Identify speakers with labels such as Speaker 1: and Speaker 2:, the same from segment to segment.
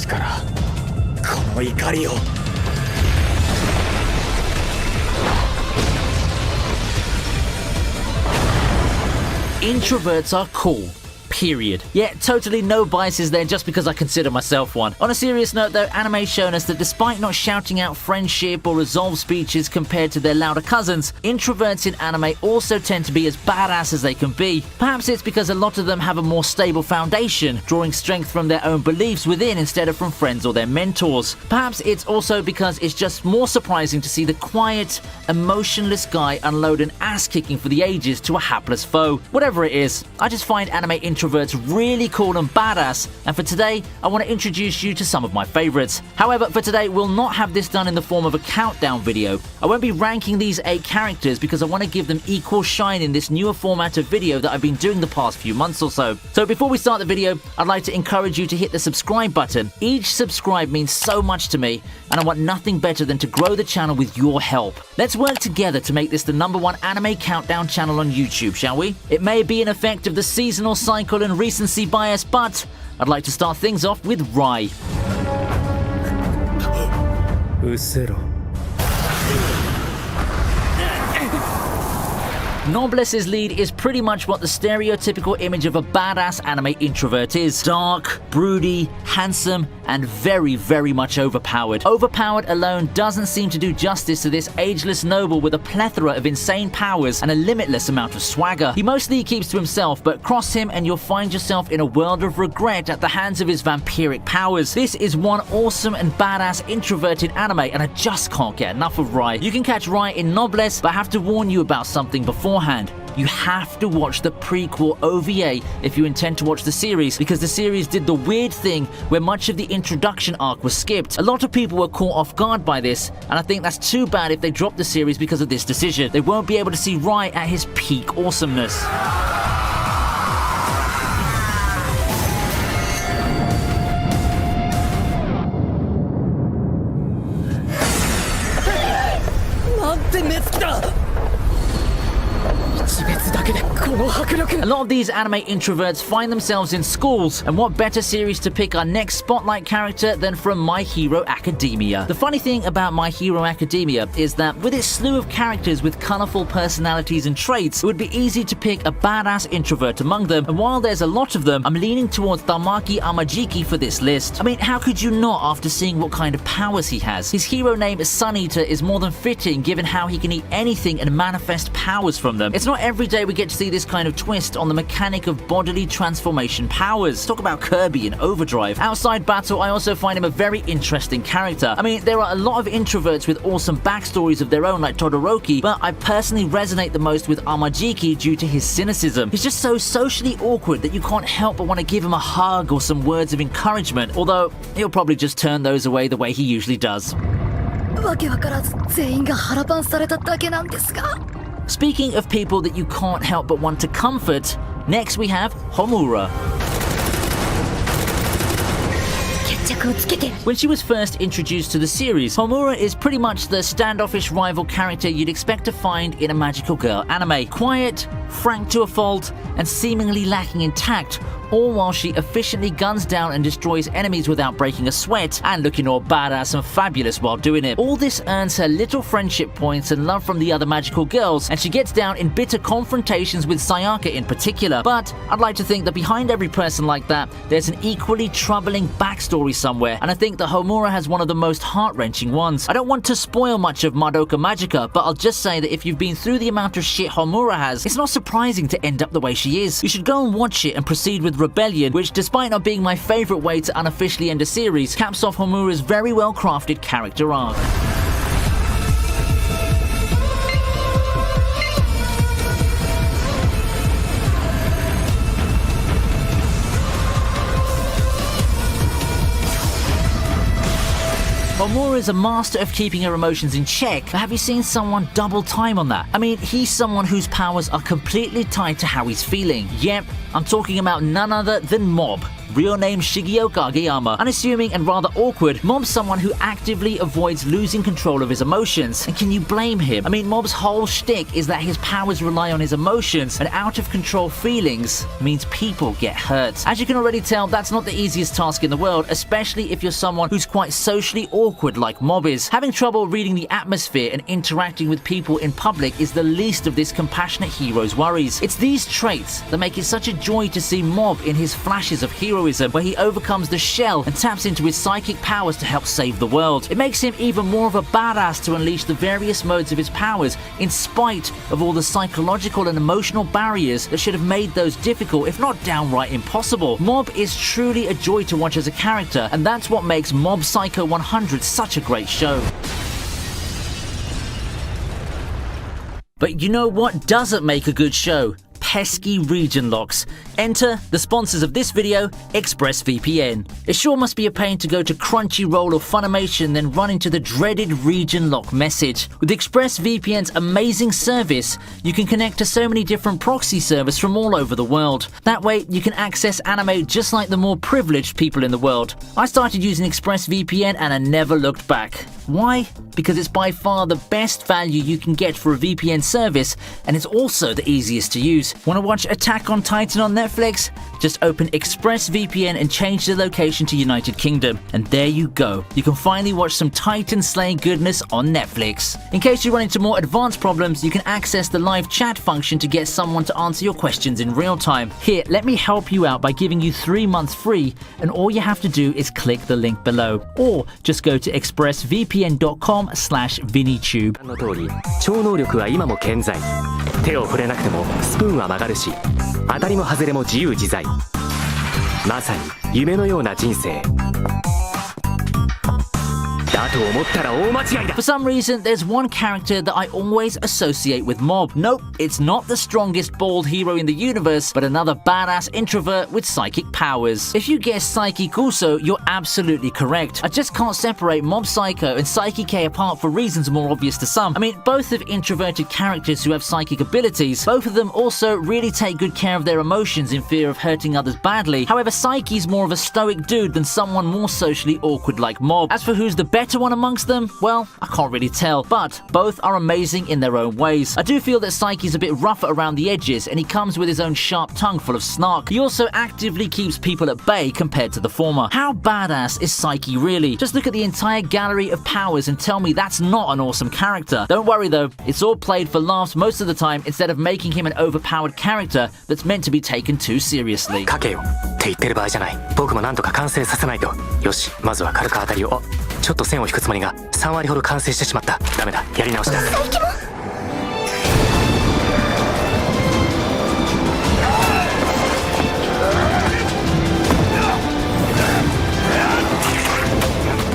Speaker 1: ちからこの怒りを
Speaker 2: Introverts are cool. Period. Yeah, totally no biases there just because I consider myself one. On a serious note though, anime's shown us that despite not shouting out friendship or resolve speeches compared to their louder cousins, introverts in anime also tend to be as badass as they can be. Perhaps it's because a lot of them have a more stable foundation, drawing strength from their own beliefs within instead of from friends or their mentors. Perhaps it's also because it's just more surprising to see the quiet, emotionless guy unload an ass-kicking for the ages to a hapless foe. Whatever it is, I just find anime introverts really cool and badass, and for today I want to introduce you to some of my favorites. However, for today we'll not have this done in the form of a countdown video. I won't be ranking these 8 characters because I want to give them equal shine in this newer format of video that I've been doing the past few months or so. So before we start the video, I'd like to encourage you to hit the subscribe button. Each subscribe means so much to me, and I want nothing better than to grow the channel with your help. Let's work together to make this the #1 anime countdown channel on YouTube, shall we? It may be an effect of the seasonal cycle and recency bias, but I'd like to start things off with Rye. Noblesse's lead is pretty much what the stereotypical image of a badass anime introvert is. Dark, broody, handsome, and very, very much overpowered. Overpowered alone doesn't seem to do justice to this ageless noble with a plethora of insane powers and a limitless amount of swagger. He mostly keeps to himself, but cross him and you'll find yourself in a world of regret at the hands of his vampiric powers. This is one awesome and badass introverted anime, and I just can't get enough of Rye. You can catch Rye in Noblesse, but I have to warn you about something beforehand. You have to watch the prequel OVA if you intend to watch the series, because the series did the weird thing where much of the introduction arc was skipped. A lot of people were caught off guard by this, and I think that's too bad if they drop the series because of this decision. They won't be able to see Rye at his peak awesomeness. A lot of these anime introverts find themselves in schools, and what better series to pick our next spotlight character than from My Hero Academia. The funny thing about My Hero Academia is that with its slew of characters with colourful personalities and traits, it would be easy to pick a badass introvert among them, and while there's a lot of them, I'm leaning towards Tamaki Amajiki for this list. I mean, how could you not after seeing what kind of powers he has? His hero name Sun Eater is more than fitting given how he can eat anything and manifest powers from them. It's not every day we get to see this kind of twist on the mechanic of bodily transformation powers. Talk about Kirby in Overdrive. Outside battle, I also find him a very interesting character. I mean, there are a lot of introverts with awesome backstories of their own like Todoroki, but I personally resonate the most with Amajiki due to his cynicism. He's just so socially awkward that you can't help but want to give him a hug or some words of encouragement, although he'll probably just turn those away the way he usually does. Speaking of people that you can't help but want to comfort, next we have Homura. When she was first introduced to the series, Homura is pretty much the standoffish rival character you'd expect to find in a magical girl anime. Quiet, frank to a fault, and seemingly lacking in tact, all while she efficiently guns down and destroys enemies without breaking a sweat, and looking all badass and fabulous while doing it. All this earns her little friendship points and love from the other magical girls, and she gets down in bitter confrontations with Sayaka in particular. But I'd like to think that behind every person like that, there's an equally troubling backstory somewhere, and I think that Homura has one of the most heart-wrenching ones. I don't want to spoil much of Madoka Magica, but I'll just say that if you've been through the amount of shit Homura has, it's not surprising to end up the way she is. You should go and watch it and proceed with Rebellion, which despite not being my favourite way to unofficially end a series, caps off Homura's very well crafted character arc. Omura is a master of keeping her emotions in check, but have you seen someone double time on that? I mean, he's someone whose powers are completely tied to how he's feeling. Yep, I'm talking about none other than Mob. Real name Shigeo Kageyama. Unassuming and rather awkward, Mob's someone who actively avoids losing control of his emotions. And can you blame him? I mean, Mob's whole shtick is that his powers rely on his emotions, and out-of-control feelings means people get hurt. As you can already tell, that's not the easiest task in the world, especially if you're someone who's quite socially awkward like Mob is. Having trouble reading the atmosphere and interacting with people in public is the least of this compassionate hero's worries. It's these traits that make it such a joy to see Mob in his flashes of heroism, where he overcomes the shell and taps into his psychic powers to help save the world. It makes him even more of a badass to unleash the various modes of his powers, in spite of all the psychological and emotional barriers that should have made those difficult, if not downright impossible. Mob is truly a joy to watch as a character, and that's what makes Mob Psycho 100 such a great show. But you know what doesn't make a good show? Pesky region locks. Enter the sponsors of this video, ExpressVPN. It sure must be a pain to go to Crunchyroll or Funimation then run into the dreaded region lock message. With ExpressVPN's amazing service, you can connect to so many different proxy servers from all over the world. That way, you can access anime just like the more privileged people in the world. I started using ExpressVPN and I never looked back. Why? Because it's by far the best value you can get for a VPN service, and it's also the easiest to use. Want to watch Attack on Titan on Netflix? Just open ExpressVPN and change the location to United Kingdom, and there you go. You can finally watch some Titan slaying goodness on Netflix. In case you run into more advanced problems, you can access the live chat function to get someone to answer your questions in real time. Here, let me help you out by giving you 3 months free, and all you have to do is click the link below, or just go to expressvpn.com/ViniiTube.
Speaker 3: の通り、超能力は今も健在。手を触れなくてもスプーンは曲がるし、当たりも外れも自由自在。まさに夢のような人生。
Speaker 2: For some reason, there's one character that I always associate with Mob. Nope, it's not the strongest bald hero in the universe, but another badass introvert with psychic powers. If you guess Saiki Kuso, you're absolutely correct. I just can't separate Mob Psycho and Saiki K apart for reasons more obvious to some. I mean, both have introverted characters who have psychic abilities. Both of them also really take good care of their emotions in fear of hurting others badly. However, Saiki's more of a stoic dude than someone more socially awkward like Mob. As for who's the better one amongst them, well, I can't really tell, but both are amazing in their own ways. I do feel that Saiki's a bit rougher around the edges, and he comes with his own sharp tongue full of snark. He also actively keeps people at bay compared to the former. How badass is Saiki really? Just look at the entire gallery of powers and tell me that's not an awesome character. Don't worry though, it's all played for laughs most of the time instead of making him an overpowered character that's meant to be taken too seriously.
Speaker 3: 書けよって言ってる場合じゃない。僕もなんとか完成させないと。よし、まずは軽く当たりを。ちょっと線を引くつもりが3割ほど完成してしまった。ダメだ、やり直しだ。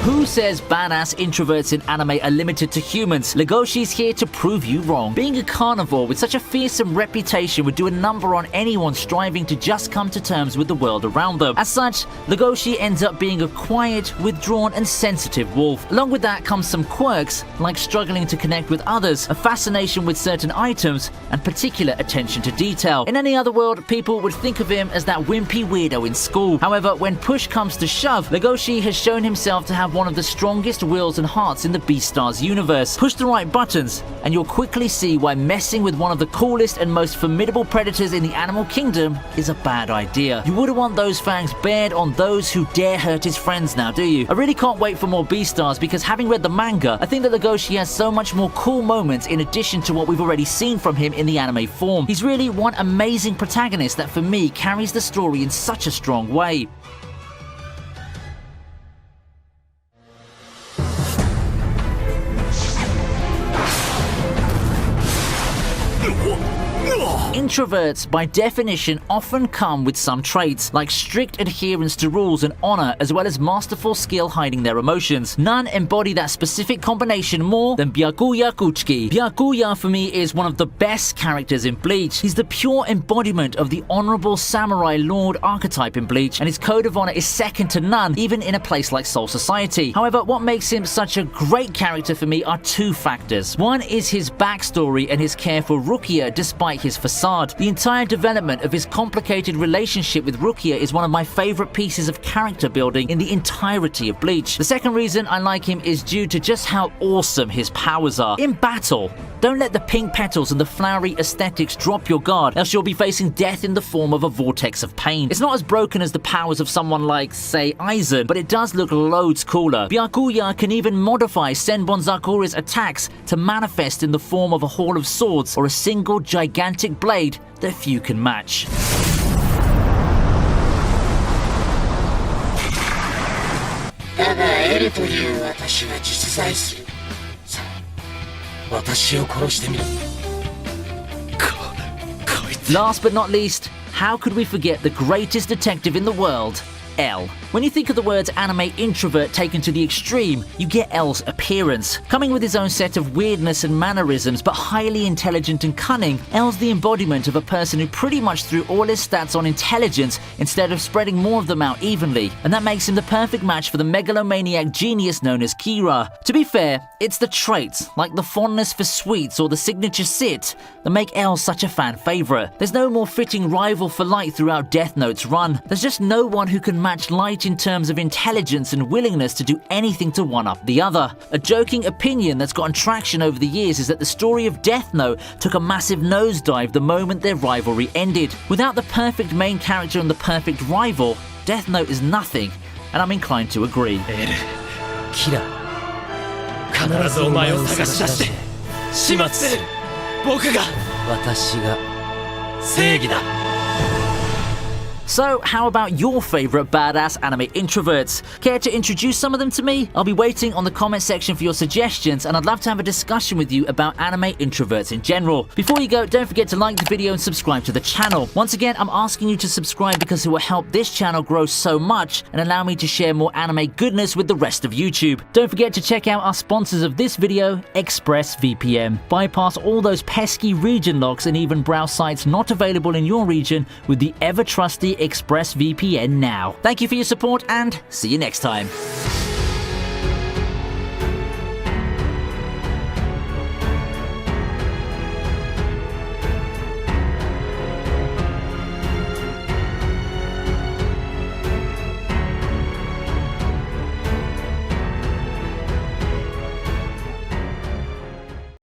Speaker 2: Who says badass introverts in anime are limited to humans? Ligoshi's here to prove you wrong. Being a carnivore with such a fearsome reputation would do a number on anyone striving to just come to terms with the world around them. As such, Ligoshi ends up being a quiet, withdrawn and sensitive wolf. Along with that comes some quirks, like struggling to connect with others, a fascination with certain items, and particular attention to detail. In any other world, people would think of him as that wimpy weirdo in school. However, when push comes to shove, Ligoshi has shown himself to have one of the strongest wills and hearts in the Beastars universe. Push the right buttons, and you'll quickly see why messing with one of the coolest and most formidable predators in the animal kingdom is a bad idea. You wouldn't want those fangs bared on those who dare hurt his friends now, do you? I really can't wait for more Beastars because having read the manga, I think that Ligoshi has so much more cool moments in addition to what we've already seen from him in the anime form. He's really one amazing protagonist that for me carries the story in such a strong way. Introverts, by definition, often come with some traits, like strict adherence to rules and honor, as well as masterful skill hiding their emotions. None embody that specific combination more than Biakuya. Biakuya, for me, is one of the best characters in Bleach. He's the pure embodiment of the honorable samurai lord archetype in Bleach, and his code of honor is second to none, even in a place like Soul Society. However, what makes him such a great character for me are two factors. One is his backstory and his care for Rukia despite his facade. The entire development of his complicated relationship with Rukia is one of my favorite pieces of character building in the entirety of Bleach. The second reason I like him is due to just how awesome his powers are. In battle, don't let the pink petals and the flowery aesthetics drop your guard, else you'll be facing death in the form of a vortex of pain. It's not as broken as the powers of someone like, say, Aizen, but it does look loads cooler. Biakuya can even modify Senbon Zakura's attacks to manifest in the form of a hall of swords or a single gigantic blade that few can match.
Speaker 1: だがエルという私は実在する。さあ、私を殺してみろ。こいつ。
Speaker 2: Last but not least, how could we forget the greatest detective in the world, L? When you think of the words anime introvert taken to the extreme, you get L's appearance. Coming with his own set of weirdness and mannerisms, but highly intelligent and cunning, L's the embodiment of a person who pretty much threw all his stats on intelligence instead of spreading more of them out evenly, and that makes him the perfect match for the megalomaniac genius known as Kira. To be fair, it's the traits, like the fondness for sweets or the signature sit, that make L such a fan favorite. There's no more fitting rival for Light throughout Death Note's run. There's just no one who can match Light in terms of intelligence and willingness to do anything to one-up the other. A joking opinion that's gotten traction over the years is that the story of Death Note took a massive nosedive the moment their rivalry ended. Without the perfect main character and the perfect rival, Death Note is nothing, and I'm inclined to agree.
Speaker 1: キラ、必ずお前を探し出して始末する。僕が、私が正義だ。
Speaker 2: So, how about your favorite badass anime introverts? Care to introduce some of them to me? I'll be waiting on the comment section for your suggestions, and I'd love to have a discussion with you about anime introverts in general. Before you go, don't forget to like the video and subscribe to the channel. Once again, I'm asking you to subscribe because it will help this channel grow so much and allow me to share more anime goodness with the rest of YouTube. Don't forget to check out our sponsors of this video, ExpressVPN. Bypass all those pesky region locks and even browse sites not available in your region with the ever-trusty ExpressVPN now. Thank you for your support and see you next time.